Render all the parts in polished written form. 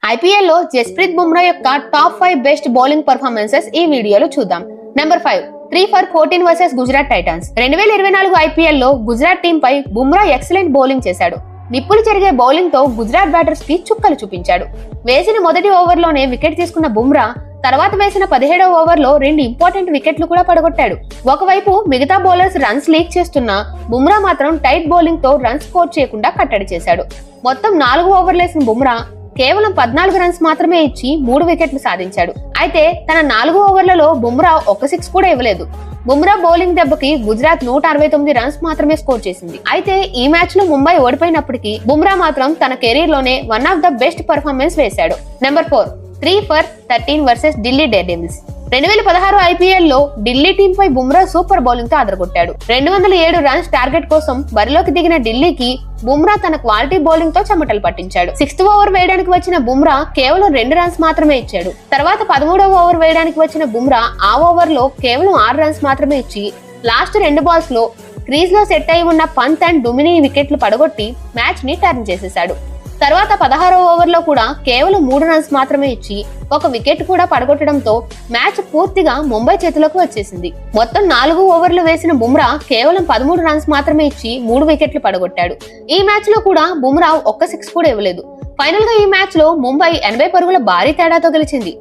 IPL లో జస్ప్రీత్ బుమ్రా యొక్క top 5 best bowling performances ఈ వీడియోలో చూద్దాం. Number 5 3 for 14 versus Gujarat Titans. 2024 IPL లో గుజరాత్ టీం పై బుమ్రా ఎక్సలెంట్ బౌలింగ్ చేశాడు. నిప్పులు చెరిగే బౌలింగ్ తో గుజరాత్ బ్యాటర్స్ కి చుక్కలు చూపించాడు. వేసిన మొదటి ఓవర్లోనే వికెట్ తీసుకున్న బుమ్రా తర్వాత వేసిన 17వ ఓవర్లో 2 ఇంపార్టెంట్ వికెట్లు కూడా పడగొట్టాడు. ఒకవైపు మిగతా బౌలర్స్ రన్స్ లీక్ చేస్తున్నా బుమ్రా మాత్రం టైట్ బౌలింగ్ తో రన్స్ స్కోర్ చేయకుండా కట్టడి చేశాడు. మొత్తం 4 ఓవర్లు వేసిన బుమ్రా కేవలం 14 రన్స్ మాత్రమే ఇచ్చి 3 వికెట్లు సాధించాడు. అయితే తన 4 ఓవర్లలో బుమ్రా ఒక్క 6 కూడా ఇవ్వలేదు. బుమ్రా బౌలింగ్ దెబ్బకి గుజరాత్ 169 రన్స్ మాత్రమే స్కోర్ చేసింది. అయితే ఈ మ్యాచ్ లో ముంబై ఓడిపోయినప్పటికీ బుమ్రా మాత్రం తన కెరీర్ లోనే one of the best performance వేశాడు. Number 4 3 for 13 versus Delhi Daredevils. 2016 IPL లో ఢిల్లీ టీం పై బుమ్రా సూపర్ బౌలింగ్ తో అదరగొట్టాడు. 207 రన్స్ టార్గెట్ కోసం బరిలోకి దిగిన ఢిల్లీకి బుమ్రా తన క్వాలిటీ బౌలింగ్ తో చెమటలు పట్టించాడు. 6th ఓవర్ వేయడానికి వచ్చిన బుమ్రా కేవలం 2 రన్స్ మాత్రమే ఇచ్చాడు. తర్వాత 13వ ఓవర్ వేయడానికి వచ్చిన బుమ్రా ఆ ఓవర్ లో కేవలం 6 రన్స్ మాత్రమే ఇచ్చి లాస్ట్ 2 బాల్స్ లో క్రీజ్ లో సెట్ అయి ఉన్న పంత్ అండ్ డుమిని వికెట్లు పడగొట్టి మ్యాచ్ ని టర్న్ చేసేశాడు. తర్వాత 16వ ఓవర్ లో కూడా కేవలం 3 రన్స్ మాత్రమే ఇచ్చి 1 వికెట్ కూడా పడగొట్టడంతో మ్యాచ్ పూర్తిగా ముంబై చేతిలోకి వచ్చేసింది. మొత్తం 4 ఓవర్లు వేసిన బుమ్రా కేవలం 13 రన్స్ మాత్రమే ఇచ్చి 3 వికెట్లు పడగొట్టాడు. ఈ మ్యాచ్ లో కూడా బుమ్రా ఒక్క 6 కూడా ఇవ్వలేదు. ఫైనల్ గా ఈ మ్యాచ్ లో ముంబై 80 పరుగుల భారీ తేడాతో గెలిచింది.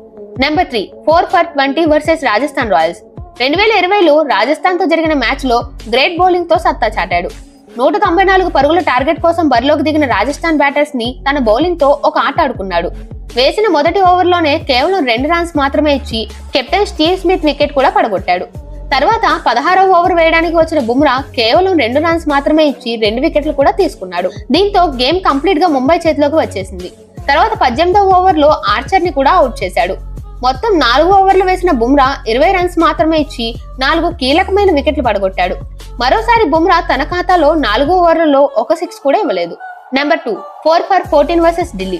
Number 3 4 for 20 versus Rajasthan Royals. 2020లో రాజస్థాన్ తో జరిగిన మ్యాచ్ లో గ్రేట్ బౌలింగ్ తో సత్తా చాటాడు. 194 పరుగుల టార్గెట్ కోసం బరిలోకి దిగిన రాజస్థాన్ బ్యాటర్స్ ని తన బౌలింగ్ తో ఒక ఆట ఆడుకున్నాడు. వేసిన మొదటి ఓవర్లోనే కేవలం 2 రన్స్ మాత్రమే ఇచ్చి కెప్టెన్ స్టీవ్ స్మిత్ వికెట్ కూడా పడగొట్టాడు. తర్వాత 16వ ఓవర్ వేయడానికి వచ్చిన బుమ్రా కేవలం 2 రన్స్ మాత్రమే ఇచ్చి 2 వికెట్లు కూడా తీసుకున్నాడు. దీంతో గేమ్ కంప్లీట్ గా ముంబై చేతిలోకి వచ్చేసింది. తర్వాత 18వ ఓవర్ లో ఆర్చర్ ని కూడా అవుట్ చేశాడు. మొత్తం 4 ఓవర్లు వేసిన బుమ్రా 20 రన్స్ మాత్రమే ఇచ్చి 4 కీలకమైన వికెట్లు పడగొట్టాడు. మరోసారి బుమ్రా తన ఖాతాలో 4 ఓవర్లలో ఒక 6 కూడా ఇవ్వలేదు. Number 2 4 for 14 versus Delhi.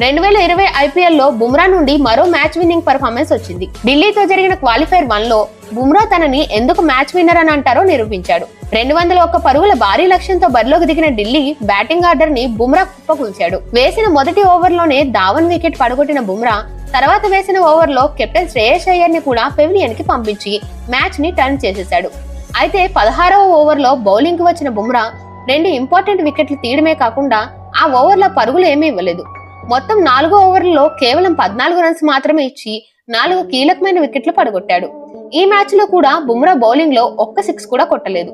2020 IPL లో బుమ్రా నుండి మరో మ్యాచ్ విన్నింగ్ పర్ఫార్మెన్స్ వచ్చింది. ఢిల్లీతో జరిగిన క్వాలిఫైర్ 1 లో బుమ్రా తనని ఎందుకు మ్యాచ్ విన్నర్ అని అంటారో నిరూపించాడు. 201 పరుగుల భారీ లక్ష్యంతో బరిలోకి దిగిన ఢిల్లీ బ్యాటింగ్ ఆర్డర్ ని బుమ్రా కుప్పకూల్చాడు. వేసిన మొదటి ఓవర్ లోనే ధావన్ వికెట్ పడగొట్టిన బుమ్రా తర్వాత వేసిన ఓవర్ లో కెప్టెన్ శ్రేయస్ అయ్యర్ ని కూడా పెవిలియన్ కి పంపించి మ్యాచ్ ని టర్న్ చేసేశాడు. అయితే 16వ ఓవర్ లో బౌలింగ్ కి వచ్చిన బుమ్రా 2 ఇంపార్టెంట్ వికెట్లు తీయడమే కాకుండా ఆ ఓవర్ లో పరుగులు ఏమీ ఇవ్వలేదు. మొత్తం 4 ఓవర్లలో కేవలం 14 రన్స్ మాత్రమే ఇచ్చి 4 కీలకమైన వికెట్లు పడగొట్టాడు. ఈ మ్యాచ్ లో కూడా బుమ్రా బౌలింగ్ లో ఒక్క 6 కూడా కొట్టలేదు.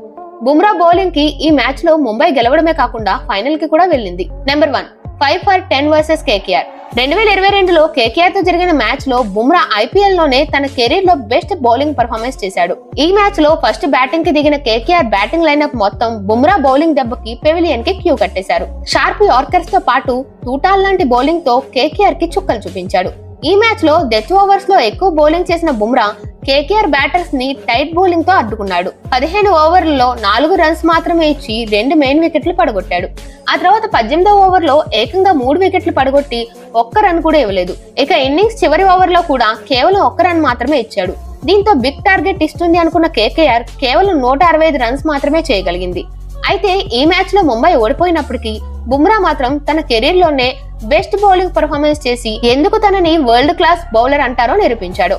బుమ్రా బౌలింగ్ కి ఈ మ్యాచ్ లో ముంబై గెలవడమే కాకుండా ఫైనల్ కి కూడా వెళ్ళింది. Number 1 5 for 10 versus KKR. 2022లో కేకేఆర్ తో జరిగిన మ్యాచ్ లో బుమ్రా ఐపీఎల్ లోనే తన కెరీర్ లో బెస్ట్ బౌలింగ్ పర్ఫార్మెన్స్ చేశాడు. ఈ మ్యాచ్ లో ఫస్ట్ బ్యాటింగ్ కి దిగిన కేకేఆర్ బ్యాటింగ్ లైనప్ మొత్తం బుమ్రా బౌలింగ్ దెబ్బకి పెవిలియన్ కి క్యూ కట్టేశారు. షార్ప్ యార్కర్స్ తో పాటు తూటాల్ లాంటి బౌలింగ్ తో కేకేఆర్ కి చుక్కలు చూపించాడు. ఈ మ్యాచ్ లో డెత్ ఓవర్స్ లో ఎక్కువ బౌలింగ్ చేసిన బుమ్రా కేకేఆర్ బ్యాటర్స్ ని టైట్ బౌలింగ్ తో అడ్డుకున్నాడు. 15 ఓవర్లలో 4 రన్స్ మాత్రమే ఇచ్చి 2 మెయిన్ వికెట్లు పడగొట్టాడు. ఆ తర్వాత 18వ ఓవర్ లో ఏకంగా 3 వికెట్లు పడగొట్టి ఒక్క రన్ కూడా ఇవ్వలేదు. ఇక ఇన్నింగ్స్ చివరి ఓవర్ లో కూడా కేవలం 1 రన్ మాత్రమే ఇచ్చాడు. దీంతో బిగ్ టార్గెట్ ఇస్తుంది అనుకున్న కేకేఆర్ కేవలం 165 రన్స్ మాత్రమే చేయగలిగింది. అయితే ఈ మ్యాచ్ లో ముంబై ఓడిపోయినప్పటికీ బుమ్రా మాత్రం తన కెరీర్ లోనే బెస్ట్ బౌలింగ్ పర్ఫార్మెన్స్ చేసి ఎందుకు తనని వరల్డ్ క్లాస్ బౌలర్ అంటారో నిరూపించాడు.